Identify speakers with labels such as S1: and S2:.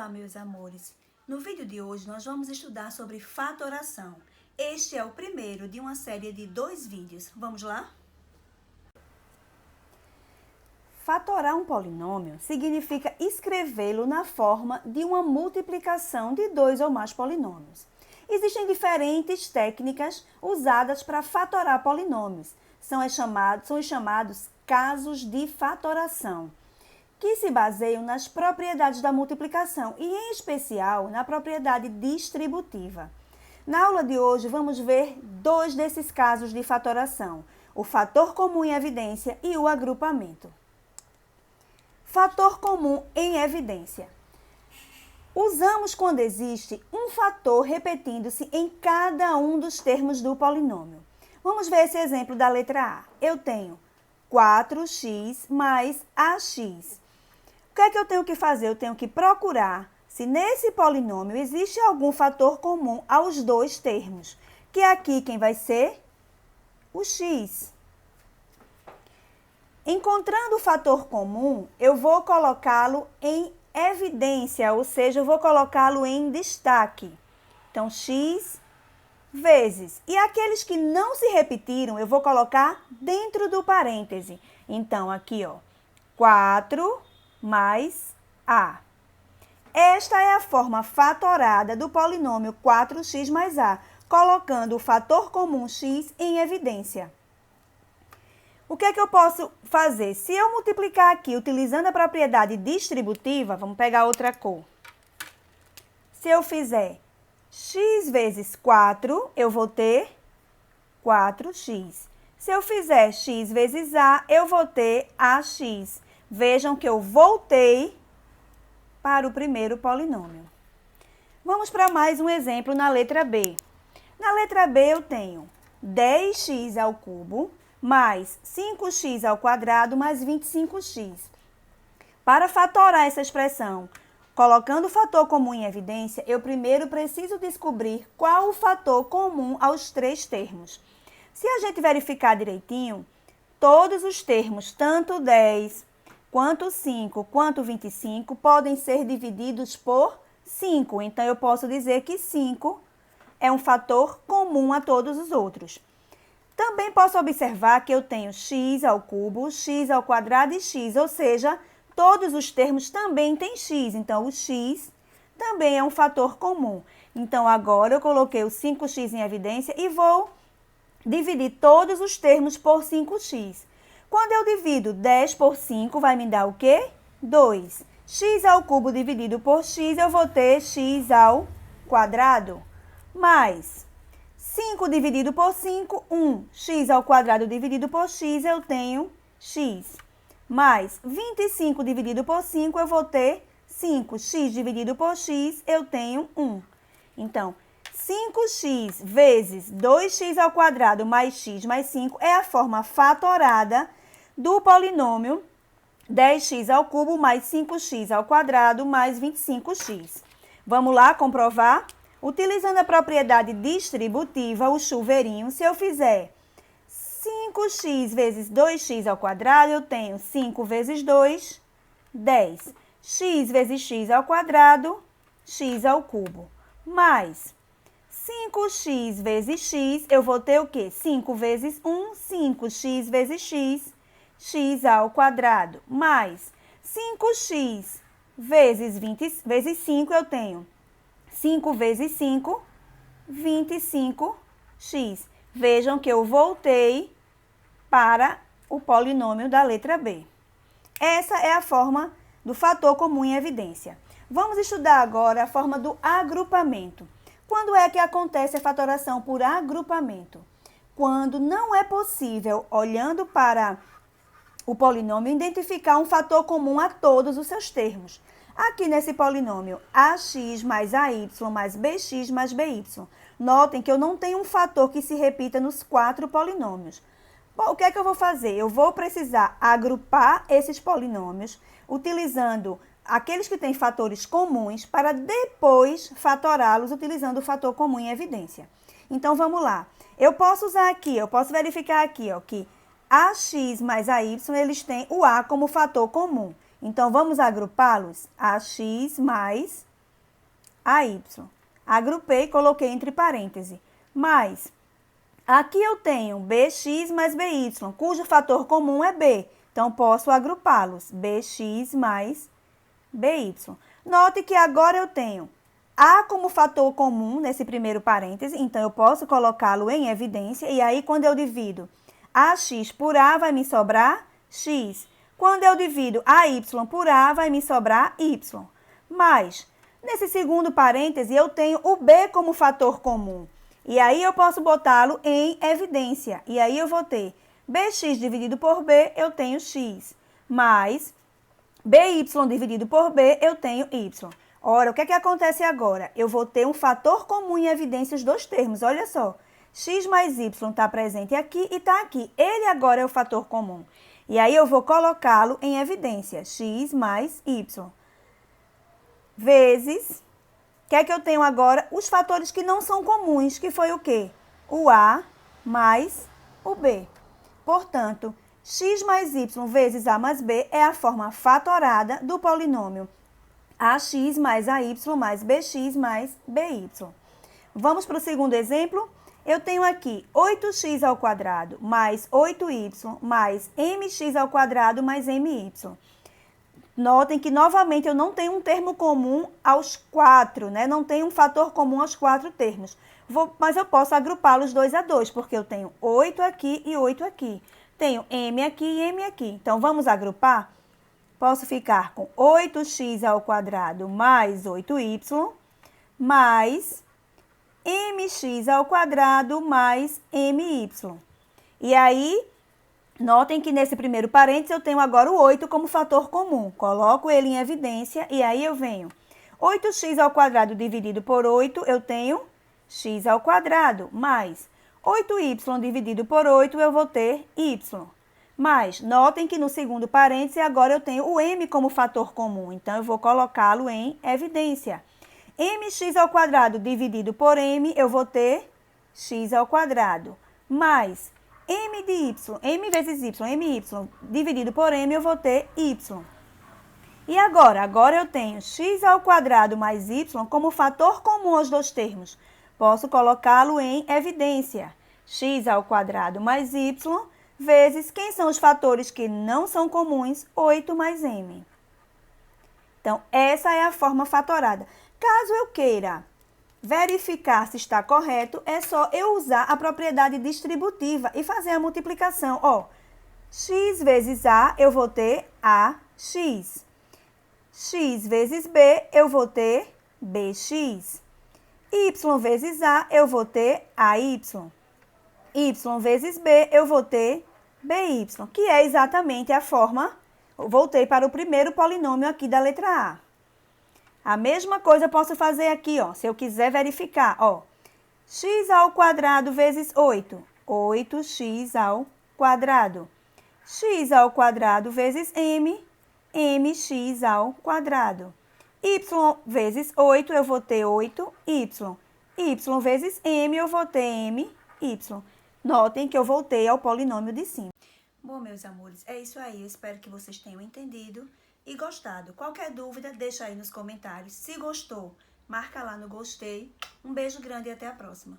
S1: Olá, meus amores! No vídeo de hoje, nós vamos estudar sobre fatoração. Este é o primeiro de uma série de 2 vídeos. Vamos lá? Fatorar um polinômio significa escrevê-lo na forma de uma multiplicação de 2 ou mais polinômios. Existem diferentes técnicas usadas para fatorar polinômios. São os chamados casos de fatoração, que se baseiam nas propriedades da multiplicação e, em especial, na propriedade distributiva. Na aula de hoje, vamos ver 2 desses casos de fatoração, o fator comum em evidência e o agrupamento. Fator comum em evidência. Usamos quando existe um fator repetindo-se em cada um dos termos do polinômio. Vamos ver esse exemplo da letra A. Eu tenho 4x mais ax. O que é que eu tenho que fazer? Eu tenho que procurar se nesse polinômio existe algum fator comum aos 2 termos, que aqui quem vai ser? O x. Encontrando o fator comum, eu vou colocá-lo em evidência, ou seja, eu vou colocá-lo em destaque. Então, x vezes. E aqueles que não se repetiram, eu vou colocar dentro do parêntese. Então, aqui, ó, 4 mais a. Esta é a forma fatorada do polinômio 4x mais a, colocando o fator comum x em evidência. O que é que eu posso fazer? Se eu multiplicar aqui utilizando a propriedade distributiva, vamos pegar outra cor. Se eu fizer x vezes 4, eu vou ter 4x. Se eu fizer x vezes a, eu vou ter ax. Vejam que eu voltei para o primeiro polinômio. Vamos para mais um exemplo na letra B. Na letra B eu tenho 10x ao cubo mais 5x ao quadrado mais 25x. Para fatorar essa expressão, colocando o fator comum em evidência, eu primeiro preciso descobrir qual o fator comum aos 3 termos. Se a gente verificar direitinho, todos os termos, tanto 10, quanto 5, quanto 25, podem ser divididos por 5. Então, eu posso dizer que 5 é um fator comum a todos os outros. Também posso observar que eu tenho x ao cubo, x ao quadrado e x, ou seja, todos os termos também têm x. Então, o x também é um fator comum. Então, agora eu coloquei o 5x em evidência e vou dividir todos os termos por 5x. Quando eu divido 10 por 5, vai me dar o quê? 2. X ao cubo dividido por x, eu vou ter x ao quadrado. Mais 5 dividido por 5, 1. X ao quadrado dividido por x, eu tenho x. Mais 25 dividido por 5, eu vou ter 5. X dividido por x, eu tenho 1. Então, 5x vezes 2x ao quadrado mais x mais 5 é a forma fatorada do polinômio 10x ao cubo mais 5x ao quadrado mais 25x. Vamos lá comprovar? Utilizando a propriedade distributiva, o chuveirinho, se eu fizer 5x vezes 2x ao quadrado, eu tenho 5 vezes 2, 10. X vezes x ao quadrado, x ao cubo. Mais 5x vezes x, eu vou ter o quê? 5 vezes 1, 5x vezes x, x ao quadrado. Mais 5x vezes 5, eu tenho 5 vezes 5, 25x. Vejam que eu voltei para o polinômio da letra B. Essa é a forma do fator comum em evidência. Vamos estudar agora a forma do agrupamento. Quando é que acontece a fatoração por agrupamento? Quando não é possível, olhando para o polinômio, identificar um fator comum a todos os seus termos. Aqui nesse polinômio, ax mais ay mais bx mais by. Notem que eu não tenho um fator que se repita nos 4 polinômios. Bom, o que é que eu vou fazer? Eu vou precisar agrupar esses polinômios, utilizando aqueles que têm fatores comuns, para depois fatorá-los utilizando o fator comum em evidência. Então, vamos lá. Eu posso usar aqui, eu posso verificar aqui, ó, que ax mais ay, eles têm o a como fator comum. Então, vamos agrupá-los? Ax mais AY. Agrupei, coloquei entre parênteses. Mas, aqui eu tenho BX mais BY, cujo fator comum é B. Então, posso agrupá-los. BX mais BY. Note que agora eu tenho A como fator comum nesse primeiro parêntese, então eu posso colocá-lo em evidência. E aí, quando eu divido AX por A, vai me sobrar X. Quando eu divido AY por A, vai me sobrar Y. Mas, nesse segundo parêntese, eu tenho o B como fator comum. E aí, eu posso botá-lo em evidência. E aí, eu vou ter BX dividido por B, eu tenho X. Mais BY dividido por B, eu tenho Y. Ora, o que é que acontece agora? Eu vou ter um fator comum em evidência os dois termos. Olha só, X mais Y está presente aqui e está aqui. Ele agora é o fator comum. E aí, eu vou colocá-lo em evidência. X mais Y. Vezes, o que é que eu tenho agora? Os fatores que não são comuns, que foi o quê? O A mais o B. Portanto, x mais y vezes a mais b é a forma fatorada do polinômio ax mais ay mais bx mais by. Vamos para o segundo exemplo? Eu tenho aqui 8x ao quadrado mais 8y mais mx ao quadrado mais my. Notem que, novamente, eu não tenho um termo comum aos quatro, né? Não tenho um fator comum aos quatro termos. Mas eu posso agrupá-los 2 a 2, porque eu tenho 8 aqui e 8 aqui. Tenho m aqui e m aqui. Então, vamos agrupar? Posso ficar com 8x ao quadrado mais 8y mais mx ao quadrado mais my. E aí, notem que nesse primeiro parênteses eu tenho agora o 8 como fator comum. Coloco ele em evidência e aí eu venho 8x ao quadrado dividido por 8, eu tenho x ao quadrado, mais 8y dividido por 8, eu vou ter y. Mas, notem que no segundo parêntese agora eu tenho o m como fator comum, então eu vou colocá-lo em evidência. Mx ao quadrado dividido por m, eu vou ter x ao quadrado, mais m de y, m vezes y, my dividido por m, eu vou ter y. E agora? Agora eu tenho x ao quadrado mais y como fator comum aos dois termos. Posso colocá-lo em evidência. X ao quadrado mais y vezes, quem são os fatores que não são comuns? 8 mais m. Então, essa é a forma fatorada. Caso eu queira verificar se está correto, é só eu usar a propriedade distributiva e fazer a multiplicação. Ó, x vezes A, eu vou ter AX. X vezes B, eu vou ter BX. Y vezes A, eu vou ter AY. Y vezes B, eu vou ter BY, que é exatamente a forma, voltei para o primeiro polinômio aqui da letra A. A mesma coisa eu posso fazer aqui, ó, se eu quiser verificar, ó. X ao quadrado vezes 8, 8x ao quadrado. X ao quadrado vezes m, mx ao quadrado. Y vezes 8, eu vou ter 8y. Y vezes m, eu vou ter my. Notem que eu voltei ao polinômio de cima. Bom, meus amores, é isso aí. Eu espero que vocês tenham entendido e gostado. Qualquer dúvida, deixa aí nos comentários. Se gostou, marca lá no gostei. Um beijo grande e até a próxima.